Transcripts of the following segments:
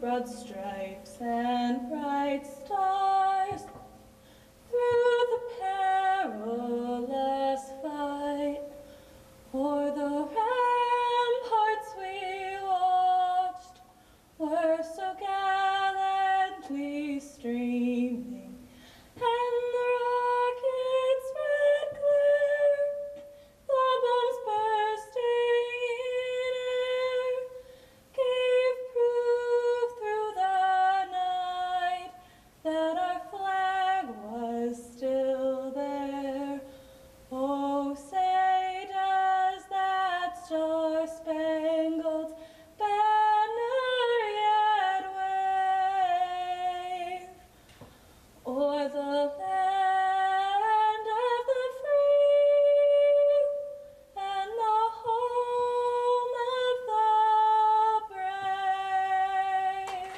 broad stripes and bright stars, through the perilous fight, o'er the ramparts we watched, were so gallantly streaming, and the rockets' red glare, the bombs bursting in air, gave proof through the night that our flag was still there. Oh, say does that star-spangled banner yet wave o'er the land of the free and the home of the brave?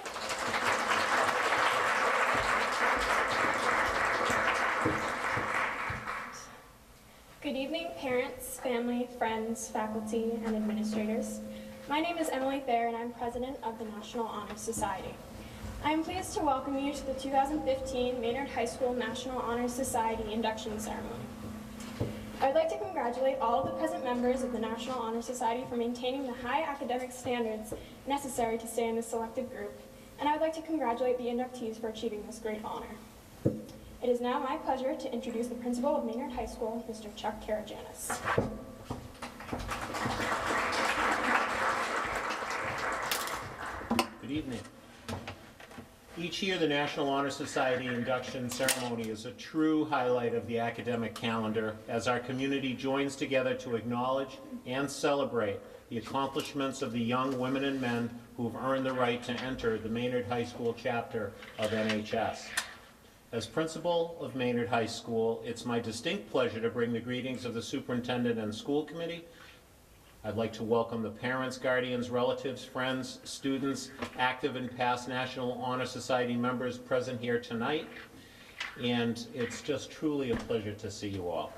Good evening, parents, family, friends, faculty, and administrators. My name is Emily Thayer, and I'm president of the National Honor Society. I am pleased to welcome you to the 2015 Maynard High School National Honor Society induction ceremony. I would like to congratulate all of the present members of the National Honor Society for maintaining the high academic standards necessary to stay in this selected group, and I would like to congratulate the inductees for achieving this great honor. It is now my pleasure to introduce the principal of Maynard High School, Mr. Chuck Karajanis. Good evening. Each year, the National Honor Society induction ceremony is a true highlight of the academic calendar as our community joins together to acknowledge and celebrate the accomplishments of the young women and men who have earned the right to enter the Maynard High School chapter of NHS. As principal of Maynard High School, it's my distinct pleasure to bring the greetings of the superintendent and school committee. I'd like to welcome the parents, guardians, relatives, friends, students, active and past National Honor Society members present here tonight, and it's just truly a pleasure to see you all.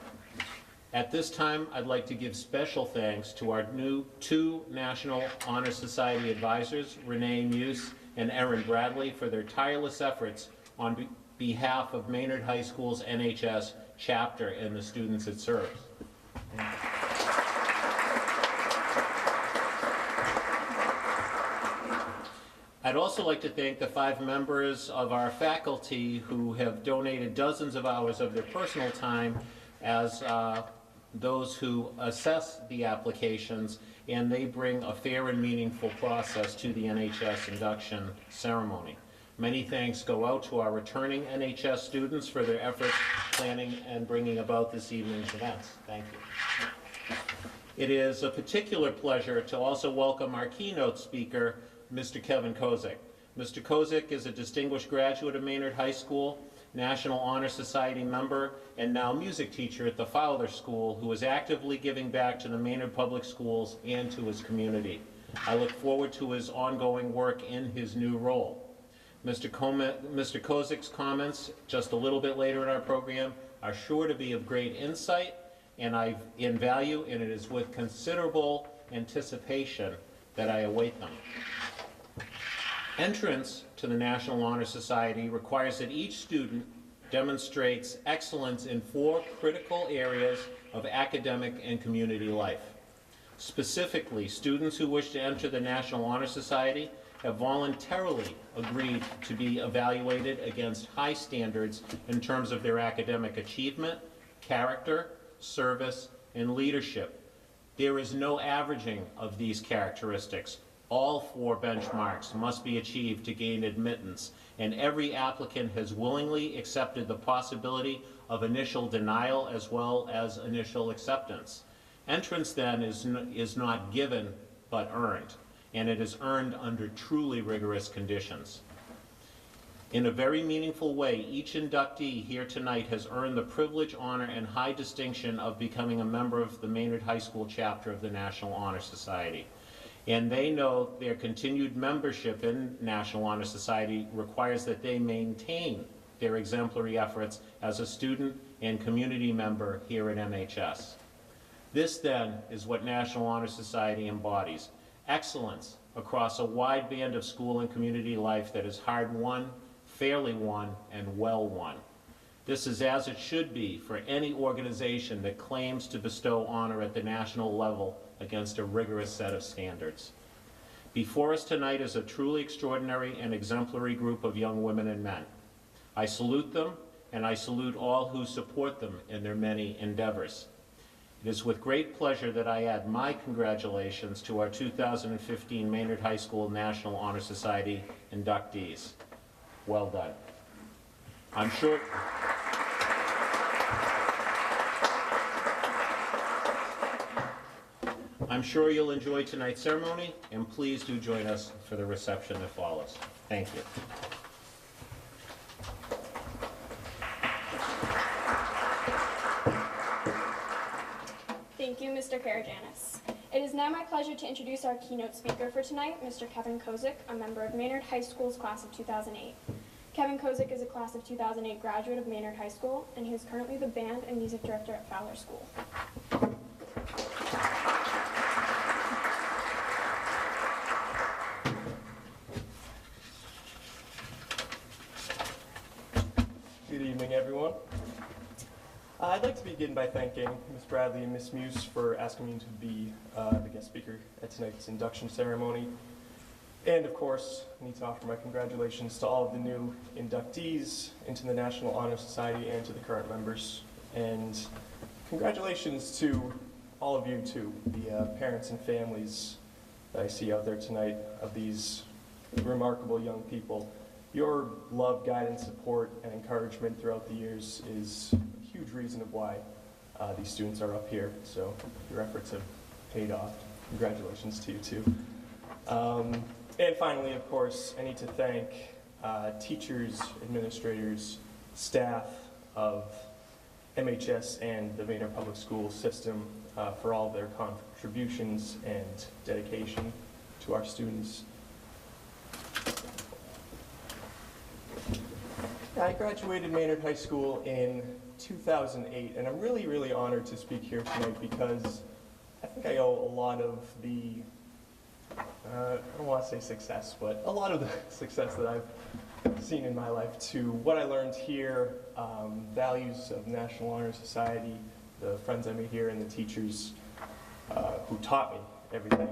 At this time, I'd like to give special thanks to our new two National Honor Society advisors, Renee Muse and Erin Bradley, for their tireless efforts on behalf of Maynard High School's NHS chapter and the students it serves. I'd also like to thank the 5 members of our faculty who have donated dozens of hours of their personal time as those who assess the applications, and they bring a fair and meaningful process to the NHS induction ceremony. Many thanks go out to our returning NHS students for their efforts planning and bringing about this evening's events. Thank you. It is a particular pleasure to also welcome our keynote speaker, Mr. Kevin Kozik. Mr. Kozik is a distinguished graduate of Maynard High School, National Honor Society member, and now music teacher at the Fowler School, who is actively giving back to the Maynard Public Schools and to his community. I look forward to his ongoing work in his new role. Mr. Kozik's comments just a little bit later in our program are sure to be of great insight and in value, and it is with considerable anticipation that I await them. Entrance to the National Honor Society requires that each student demonstrates excellence in 4 critical areas of academic and community life. Specifically, students who wish to enter the National Honor Society have voluntarily agreed to be evaluated against high standards in terms of their academic achievement, character, service, and leadership. There is no averaging of these characteristics. All 4 benchmarks must be achieved to gain admittance, and every applicant has willingly accepted the possibility of initial denial as well as initial acceptance. Entrance then is not given but earned, and it is earned under truly rigorous conditions. In a very meaningful way, each inductee here tonight has earned the privilege, honor, and high distinction of becoming a member of the Maynard High School chapter of the National Honor Society. And they know their continued membership in National Honor Society requires that they maintain their exemplary efforts as a student and community member here at MHS. This then is what National Honor Society embodies: excellence across a wide band of school and community life that is hard won, fairly won, and well won. This is as it should be for any organization that claims to bestow honor at the national level against a rigorous set of standards. Before us tonight is a truly extraordinary and exemplary group of young women and men. I salute them, and I salute all who support them in their many endeavors. It is with great pleasure that I add my congratulations to our 2015 Maynard High School National Honor Society inductees. Well done. I'm sure you'll enjoy tonight's ceremony, and please do join us for the reception that follows. Thank you. Thank you, Mr. Karajanis. It is now my pleasure to introduce our keynote speaker for tonight, Mr. Kevin Kozik, a member of Maynard High School's class of 2008. Kevin Kozik is a class of 2008 graduate of Maynard High School, and he is currently the band and music director at Fowler School. Good evening, everyone. I'd like to begin by thanking Ms. Bradley and Ms. Muse for asking me to be the guest speaker at tonight's induction ceremony. And of course, I need to offer my congratulations to all of the new inductees into the National Honor Society and to the current members. And congratulations to all of you too, the parents and families that I see out there tonight of these remarkable young people. Your love, guidance, support, and encouragement throughout the years is a huge reason of why these students are up here. So your efforts have paid off. Congratulations to you too. And finally, of course, I need to thank teachers, administrators, staff of MHS and the Maynard Public School system for all their contributions and dedication to our students. I graduated Maynard High School in 2008, and I'm really, really honored to speak here tonight because I think I owe a lot of the, I don't want to say success, but a lot of the success that I've seen in my life to what I learned here, values of National Honor Society, the friends I made here, and the teachers who taught me everything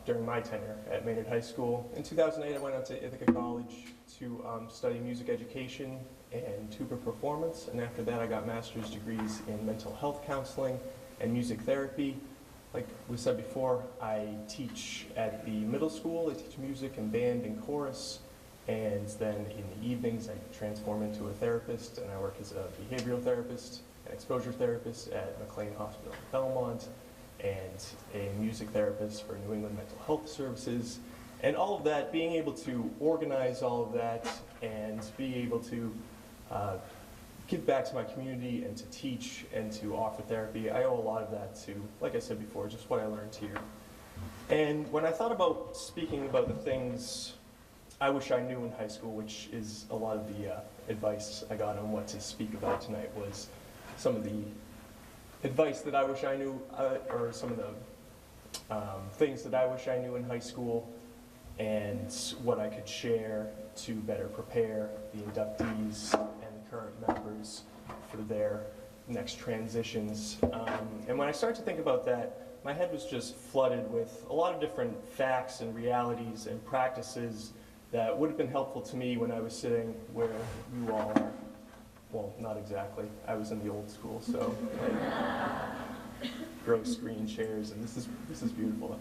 during my tenure at Maynard High School. In 2008, I went out to Ithaca College to study music education and tuba performance, and after that I got master's degrees in mental health counseling and music therapy. Like we said before, I teach at the middle school. I teach music and band and chorus, and then in the evenings I transform into a therapist, and I work as a behavioral therapist and exposure therapist at McLean Hospital in Belmont, and a music therapist for New England Mental Health Services. And all of that, being able to organize all of that and be able to give back to my community and to teach and to offer therapy, I owe a lot of that to, like I said before, just what I learned here. And when I thought about speaking about the things I wish I knew in high school, which is a lot of the advice I got on what to speak about tonight, was some of the advice that I wish I knew, or some of the things that I wish I knew in high school, and what I could share to better prepare the inductees and the current members for their next transitions. And when I started to think about that, my head was just flooded with a lot of different facts and realities and practices that would have been helpful to me when I was sitting where you all are. Well, not exactly. I was in the old school, so like, gross screen chairs, and this is beautiful.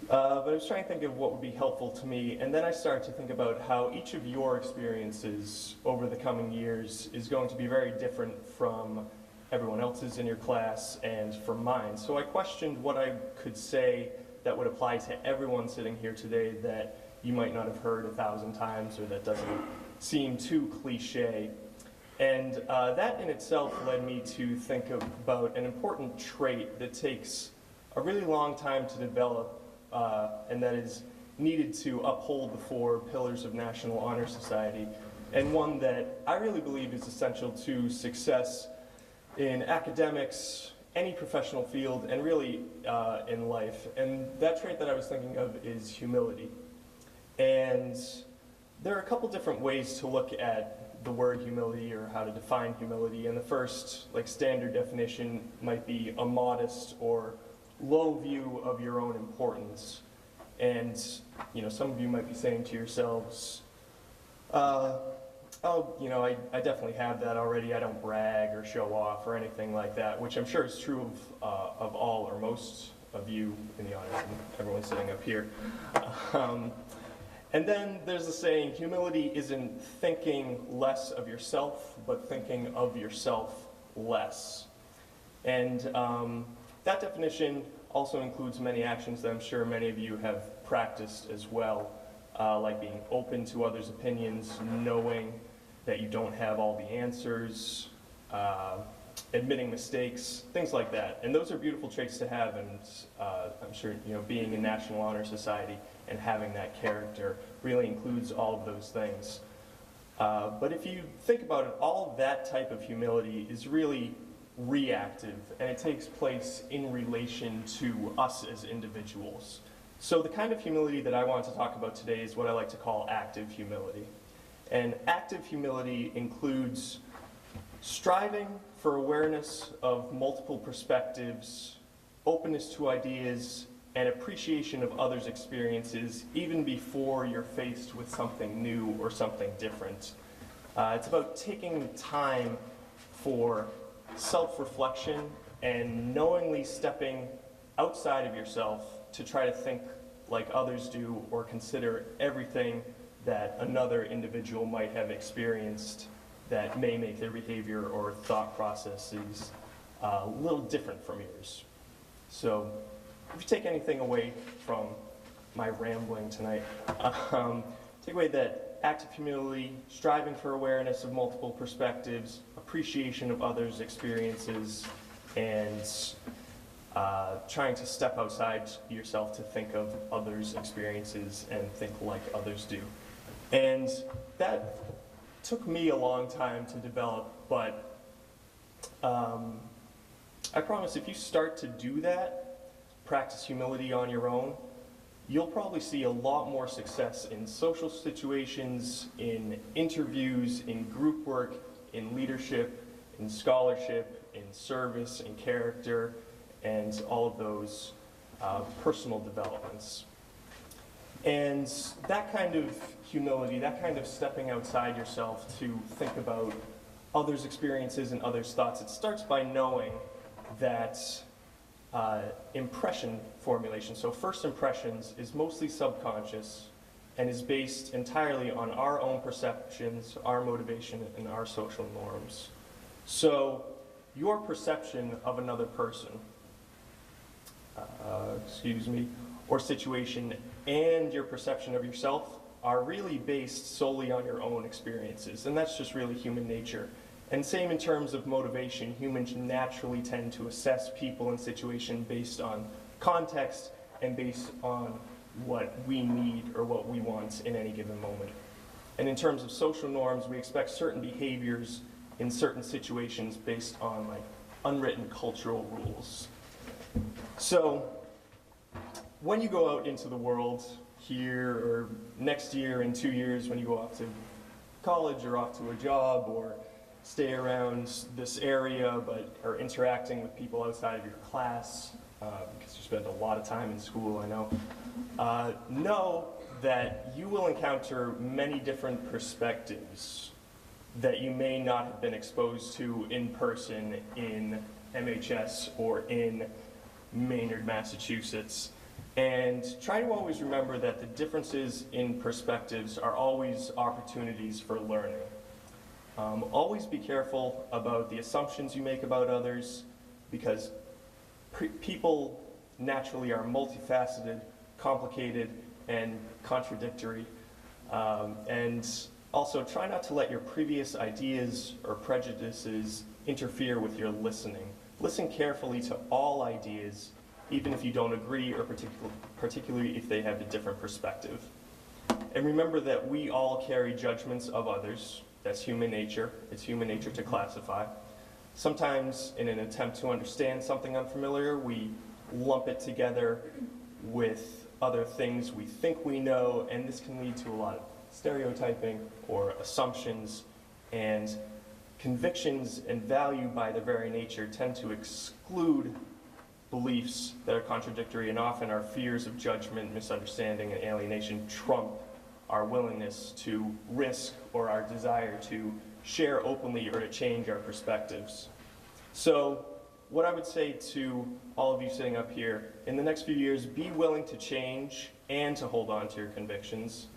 But I was trying to think of what would be helpful to me, and then I started to think about how each of your experiences over the coming years is going to be very different from everyone else's in your class and from mine. So I questioned what I could say that would apply to everyone sitting here today that you might not have heard 1,000 times, or that doesn't seem too cliche. And that in itself led me to think about an important trait that takes a really long time to develop, and that is needed to uphold the 4 pillars of National Honor Society, and one that I really believe is essential to success in academics any professional field and really in life. And that trait that I was thinking of is humility. And there are a couple different ways to look at the word humility or how to define humility. And the first, like, standard definition might be a modest or low view of your own importance. And, you know, some of you might be saying to yourselves, oh, you know, I definitely have that already. I don't brag or show off or anything like that, which I'm sure is true of all or most of you in the audience and everyone sitting up here. And then there's the saying, humility isn't thinking less of yourself, but thinking of yourself less. And that definition also includes many actions that I'm sure many of you have practiced as well, like being open to others' opinions, knowing that you don't have all the answers, admitting mistakes, things like that. And those are beautiful traits to have, and I'm sure, you know, being in National Honor Society and having that character really includes all of those things. But if you think about it, all of that type of humility is really reactive, and it takes place in relation to us as individuals. So the kind of humility that I want to talk about today is what I like to call active humility. And active humility includes striving for awareness of multiple perspectives, openness to ideas, and appreciation of others' experiences even before you're faced with something new or something different. It's about taking time for self-reflection and knowingly stepping outside of yourself to try to think like others do or consider everything that another individual might have experienced that may make their behavior or thought processes a little different from yours. So if you take anything away from my rambling tonight, take away that active humility, striving for awareness of multiple perspectives, appreciation of others' experiences, and trying to step outside yourself to think of others' experiences and think like others do. And that took me a long time to develop, but I promise if you start to do that, practice humility on your own, you'll probably see a lot more success in social situations, in interviews, in group work, in leadership, in scholarship, in service, in character, and all of those personal developments. And that kind of humility, that kind of stepping outside yourself to think about others' experiences and others' thoughts, it starts by knowing that impression formulation, so first impressions, is mostly subconscious and is based entirely on our own perceptions, our motivation, and our social norms. So your perception of another person, or situation, and your perception of yourself are really based solely on your own experiences, and that's just really human nature. And same in terms of motivation, humans naturally tend to assess people and situations based on context and based on what we need or what we want in any given moment. And in terms of social norms, we expect certain behaviors in certain situations based on like unwritten cultural rules. So when you go out into the world here or next year in 2 years when you go off to college or off to a job or stay around this area but are interacting with people outside of your class because you spend a lot of time in school, I know that you will encounter many different perspectives that you may not have been exposed to in person in MHS or in Maynard, Massachusetts. And try to always remember that the differences in perspectives are always opportunities for learning. Always be careful about the assumptions you make about others, because people naturally are multifaceted, complicated, and contradictory. And also try not to let your previous ideas or prejudices interfere with your listening. Listen carefully to all ideas, even if you don't agree or particularly if they have a different perspective. And remember that we all carry judgments of others. That's human nature. It's human nature to classify. Sometimes in an attempt to understand something unfamiliar, we lump it together with other things we think we know, and this can lead to a lot of stereotyping or assumptions, and convictions and value by their very nature tend to exclude beliefs that are contradictory, and often our fears of judgment, misunderstanding, and alienation trump our willingness to risk or our desire to share openly or to change our perspectives. So what I would say to all of you sitting up here, in the next few years, be willing to change and to hold on to your convictions.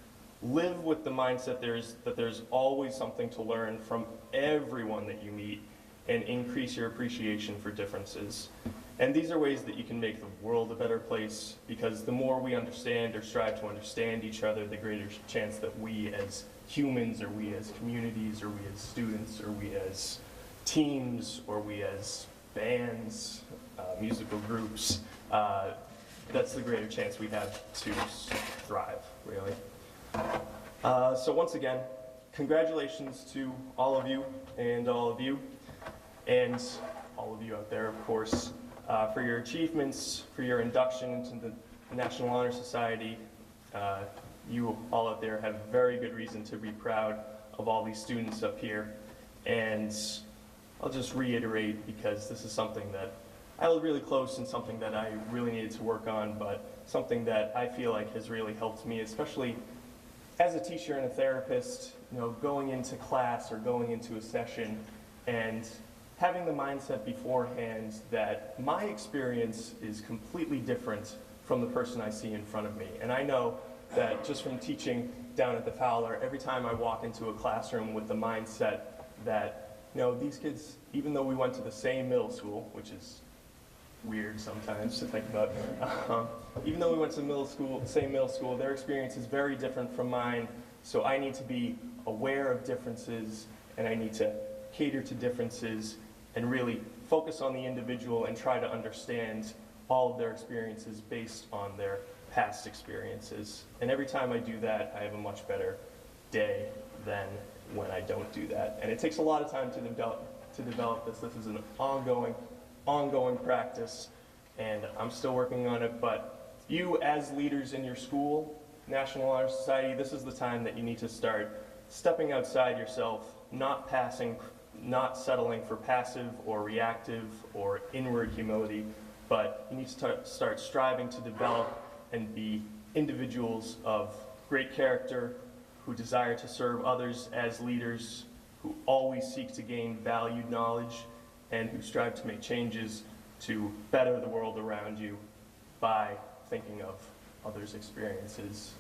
Live with the mindset that there's always something to learn from everyone that you meet, and increase your appreciation for differences. And these are ways that you can make the world a better place, because the more we understand or strive to understand each other, the greater chance that we as humans, or we as communities, or we as students, or we as teams, or we as bands, musical groups, that's the greater chance we have to thrive, really. So once again, congratulations to all of you, and all of you out there, of course, for your achievements, for your induction into the National Honor Society. You all out there have very good reason to be proud of all these students up here. And I'll just reiterate, because this is something that I held really close and something that I really needed to work on, but something that I feel like has really helped me, especially as a teacher and a therapist, going into class or going into a session and having the mindset beforehand that my experience is completely different from the person I see in front of me. And I know that just from teaching down at the Fowler, every time I walk into a classroom with the mindset that, these kids, even though we went to the same middle school, which is weird sometimes to think about, even though we went to same middle school, their experience is very different from mine, so I need to be aware of differences, and I need to cater to differences, and really focus on the individual and try to understand all of their experiences based on their past experiences. And every time I do that, I have a much better day than when I don't do that. And it takes a lot of time to develop this. This is an ongoing practice, and I'm still working on it. But you, as leaders in your school, National Honor Society, this is the time that you need to start stepping outside yourself, not settling for passive or reactive or inward humility, but you need to start striving to develop and be individuals of great character, who desire to serve others as leaders, who always seek to gain valued knowledge, and who strive to make changes to better the world around you by thinking of others' experiences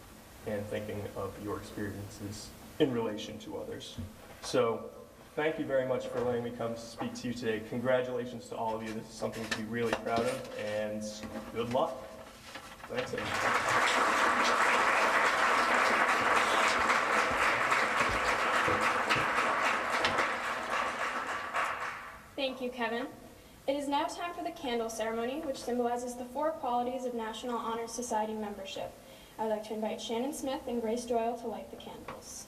and thinking of your experiences in relation to others. So thank you very much for letting me come speak to you today. Congratulations to all of you. This is something to be really proud of, and good luck. Thanks, everyone. Thank you, Kevin. It is now time for the candle ceremony, which symbolizes the 4 qualities of National Honor Society membership. I would like to invite Shannon Smith and Grace Doyle to light the candles.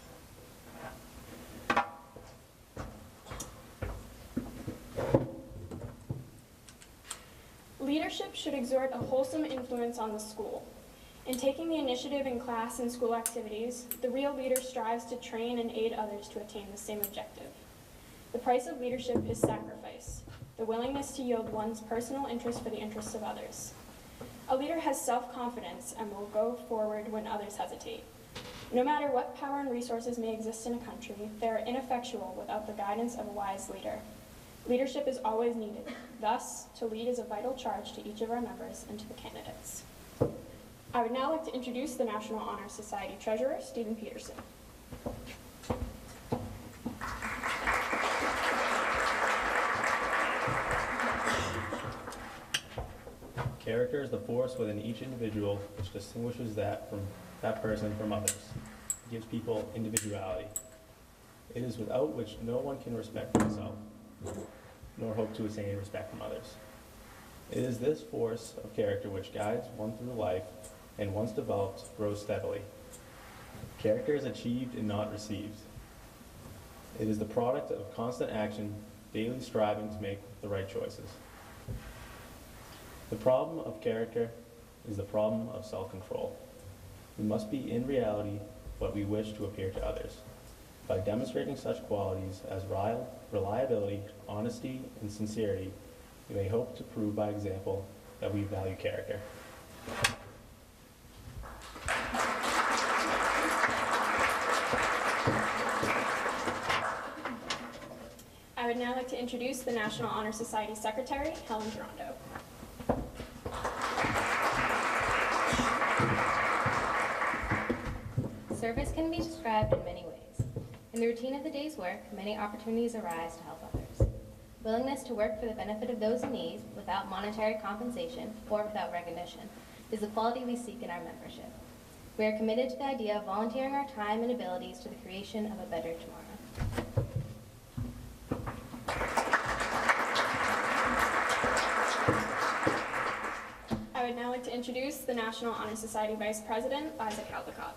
Leadership should exert a wholesome influence on the school. In taking the initiative in class and school activities, the real leader strives to train and aid others to attain the same objective. The price of leadership is sacrifice, the willingness to yield one's personal interest for the interests of others. A leader has self-confidence and will go forward when others hesitate. No matter what power and resources may exist in a country, they are ineffectual without the guidance of a wise leader. Leadership is always needed. Thus, to lead is a vital charge to each of our members and to the candidates. I would now like to introduce the National Honor Society Treasurer, Stephen Peterson. Character is the force within each individual which distinguishes that person from others. It gives people individuality. It is without which no one can respect himself, nor hope to attain respect from others. It is this force of character which guides one through life, and once developed, grows steadily. Character is achieved and not received. It is the product of constant action daily striving to make the right choices. The problem of character is the problem of self-control. We must be in reality what we wish to appear to others. By demonstrating such qualities as reliability, honesty, and sincerity, we may hope to prove by example that we value character. I would now like to introduce the National Honor Society Secretary, Helen Durando. Service can be described in many ways. In the routine of the day's work, many opportunities arise to help others. Willingness to work for the benefit of those in need without monetary compensation or without recognition is the quality we seek in our membership. We are committed to the idea of volunteering our time and abilities to the creation of a better tomorrow. I would now like to introduce the National Honor Society Vice President, Isaac Caldecott.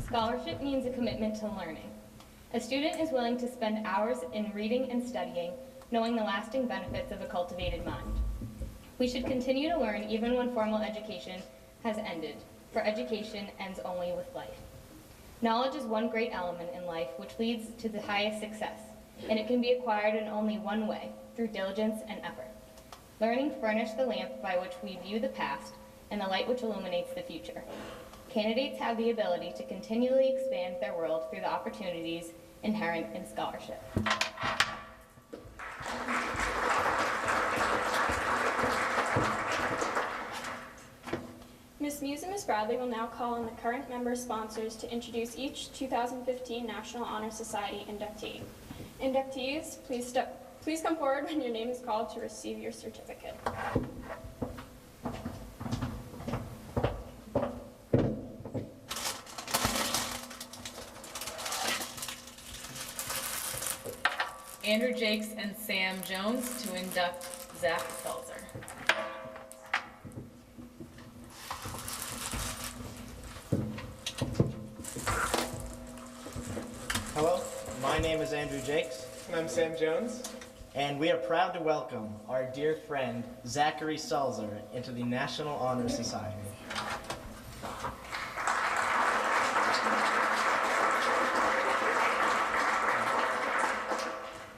Scholarship means a commitment to learning. A student is willing to spend hours in reading and studying, knowing the lasting benefits of a cultivated mind. We should continue to learn even when formal education has ended, for education ends only with life. Knowledge is one great element in life which leads to the highest success, and it can be acquired in only one way, through diligence and effort. Learning furnished the lamp by which we view the past and the light which illuminates the future. Candidates have the ability to continually expand their world through the opportunities inherent in scholarship. Ms. Muse and Ms. Bradley will now call on the current member sponsors to introduce each 2015 National Honor Society inductee. Inductees, please come forward when your name is called to receive your certificate. Andrew Jakes and Sam Jones to induct Zach Seltzer. Hello, my name is Andrew Jakes, And I'm Sam Jones. and we are proud to welcome our dear friend Zachary Sulzer into the National Honor Society.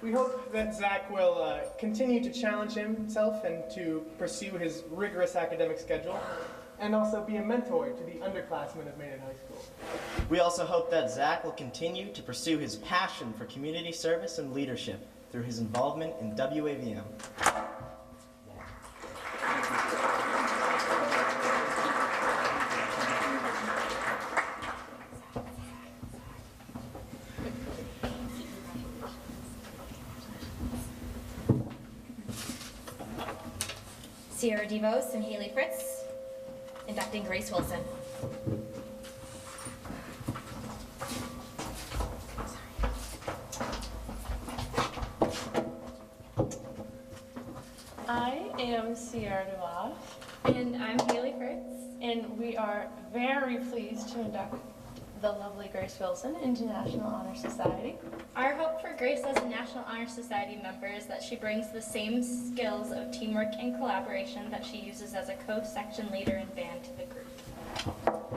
We hope that Zach will continue to challenge himself and to pursue his rigorous academic schedule, and also be a mentor to the underclassmen of Maynard High School. We also hope that Zach will continue to pursue his passion for community service and leadership through his involvement in WAVM. Sierra DeVos and Haley Fritz, inducting Grace Wilson. I am Sierra DeVos, And I'm Haley Fritz. and we are very pleased to induct the lovely Grace Wilson into National Honor Society. Our hope for Grace as a National Honor Society member is that she brings the same skills of teamwork and collaboration that she uses as a co-section leader and band to the group.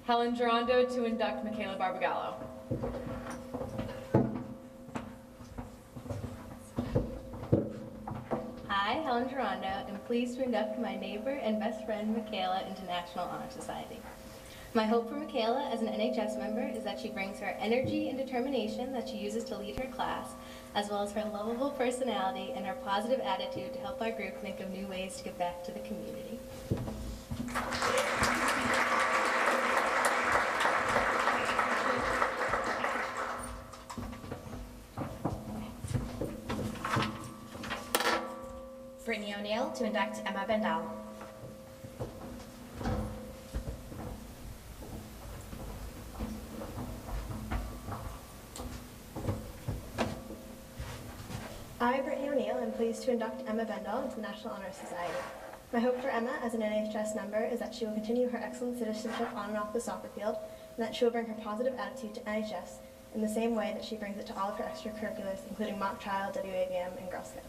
Helen Durando to induct Michaela Barbagallo. I, Helen Durando, am pleased to induct my neighbor and best friend, Michaela, into National Honor Society. My hope for Michaela as an NHS member is that she brings her energy and determination that she uses to lead her class, as well as her lovable personality and her positive attitude to help our group think of new ways to give back to the community. Brittany O'Neill to induct Emma Bendal. I, Brittany O'Neill, am pleased to induct Emma Bendall into the National Honor Society. My hope for Emma as an NHS member is that she will continue her excellent citizenship on and off the soccer field, and that she will bring her positive attitude to NHS in the same way that she brings it to all of her extracurriculars, including mock trial, WAVM, and Girl Scouts.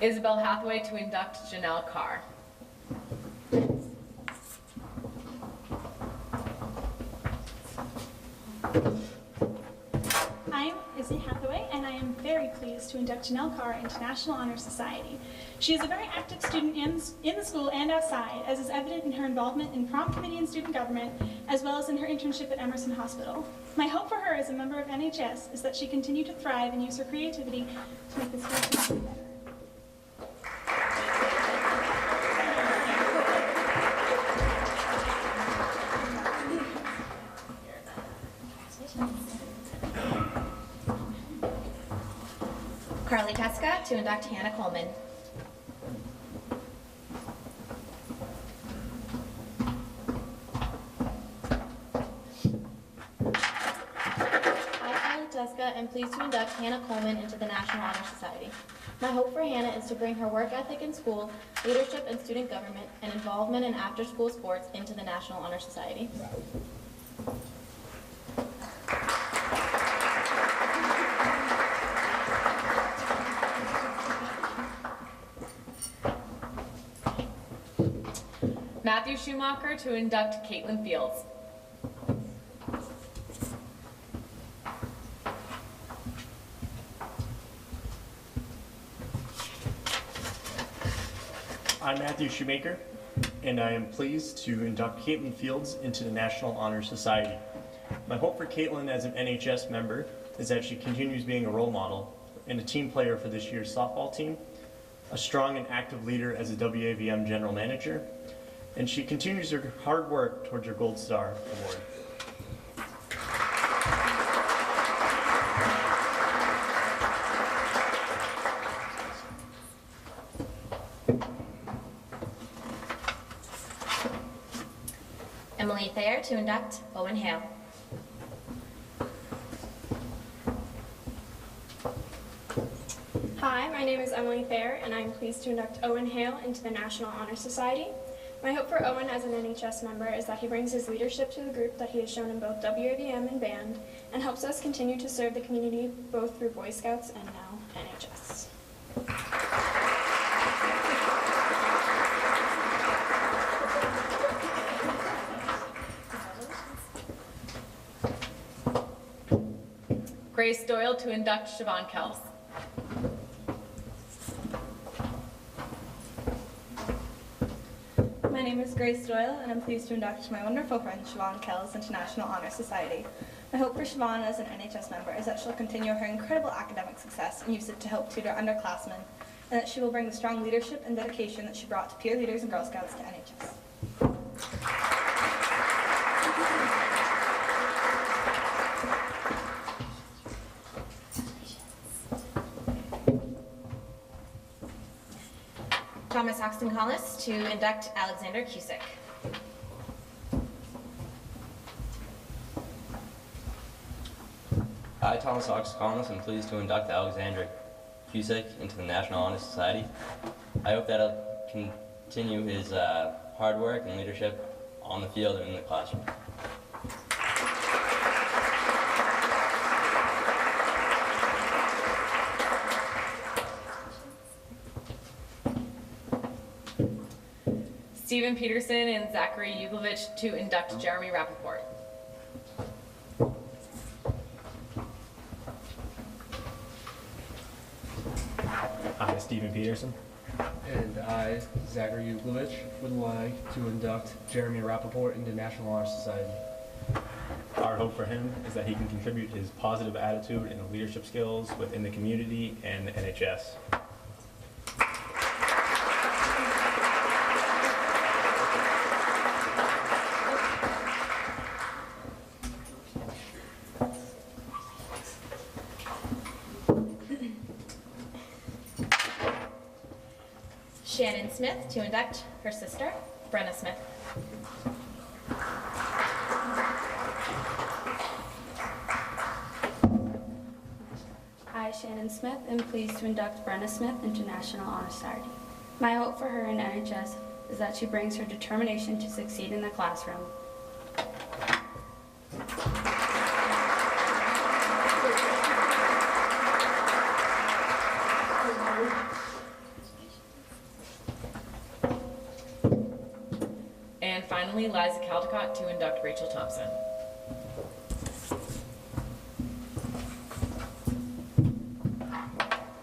Isabel Hathaway to induct Janelle Carr. I'm Izzy Hathaway, and I am very pleased to induct Janelle Carr into National Honor Society. She is a very active student in the school and outside, as is evident in her involvement in prom committee and student government, as well as in her internship at Emerson Hospital. My hope for her as a member of NHS is that she continue to thrive and use her creativity to make the school better. Carly Teska to induct Hannah Coleman. I, Carly Teska, am pleased to induct Hannah Coleman into the National Honor Society. My hope for Hannah is to bring her work ethic in school, leadership in student government, and involvement in after-school sports into the National Honor Society. Matthew Schumacher to induct Caitlin Fields. I'm Matthew Shoemaker, and I am pleased to induct Caitlin Fields into the National Honor Society. My hope for Caitlin as an NHS member is that she continues being a role model and a team player for this year's softball team, a strong and active leader as a WAVM general manager, and she continues her hard work towards her Gold Star Award. Emily Thayer to induct Owen Hale. Hi, my name is Emily Thayer, and I am pleased to induct Owen Hale into the National Honor Society. My hope for Owen as an NHS member is that he brings his leadership to the group that he has shown in both WAVM and band, and helps us continue to serve the community both through Boy Scouts and now NHS. Grace Doyle to induct Siobhan Kells. My name is Grace Doyle, and I'm pleased to induct my wonderful friend Siobhan Kells into National Honor Society. My hope for Siobhan as an NHS member is that she'll continue her incredible academic success and use it to help tutor underclassmen, and that she will bring the strong leadership and dedication that she brought to peer leaders and Girl Scouts to NHS. Thomas Hoxton Hollis to induct Alexander Cusick. I, Thomas Ox Collins, am pleased to induct Alexander Cusick into the National Honor Society. I hope that he'll continue his hard work and leadership on the field and in the classroom. Stephen Peterson and Zachary Uglovich to induct Jeremy Rappaport. I, Stephen Peterson. And I, Zachary Uglovich, would like to induct Jeremy Rappaport into National Honor Society. Our hope for him is that he can contribute his positive attitude and leadership skills within the community and the NHS. Shannon Smith to induct her sister, Brenna Smith. I, Shannon Smith, am pleased to induct Brenna Smith into National Honor Society. My hope for her in NHS is that she brings her determination to succeed in the classroom. And finally, Liza Caldecott to induct Rachel Thompson.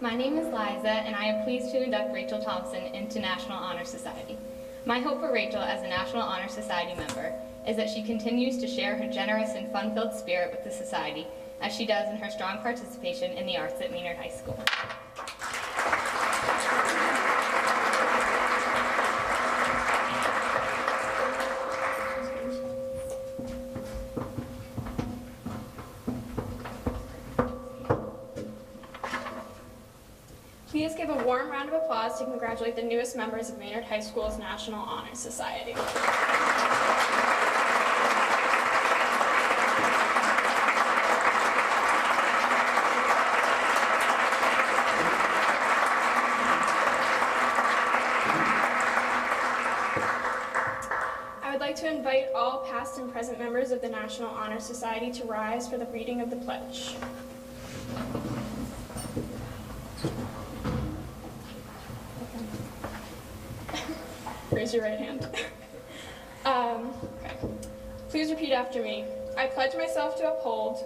My name is Liza, and I am pleased to induct Rachel Thompson into National Honor Society. My hope for Rachel as a National Honor Society member is that she continues to share her generous and fun-filled spirit with the society, as she does in her strong participation in the arts at Maynard High School. Please give a warm round of applause to congratulate the newest members of Maynard High School's National Honor Society. I would like to invite all past and present members of the National Honor Society to rise for the reading of the pledge. Raise your right hand. Okay. Please repeat after me. I pledge myself to uphold.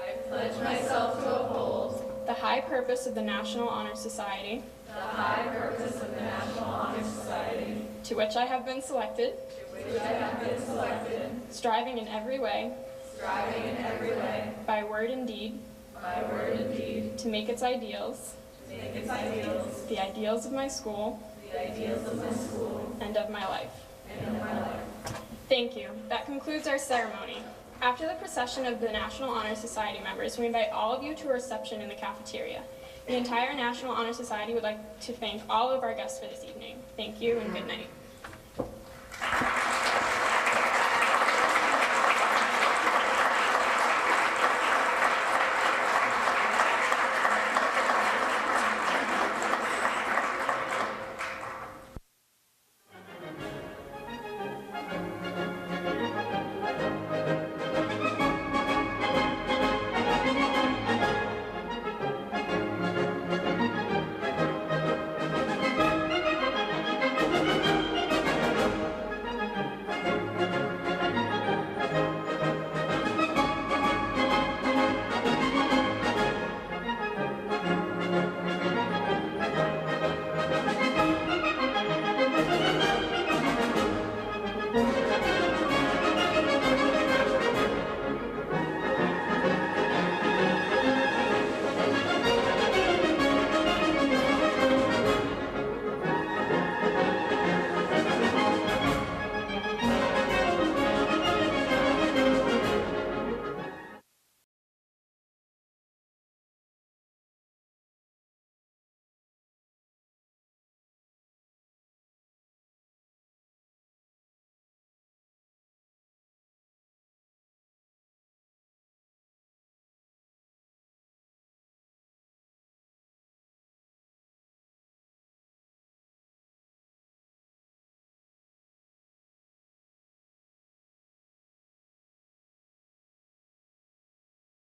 I pledge myself to uphold the high purpose of the National Honor Society. the high purpose of the National Honor Society, to which I have been selected. to which I have been selected, Striving in every way. striving in every way, By word and deed. by word and deed, To make its ideals. to make its ideals, The ideals of my school. the ideals of my school, And of my life. and of my life. Thank you. That concludes our ceremony. After the procession of the National Honor Society members, we invite all of you to a reception in the cafeteria. The entire National Honor Society would like to thank all of our guests for this evening. Thank you and good night.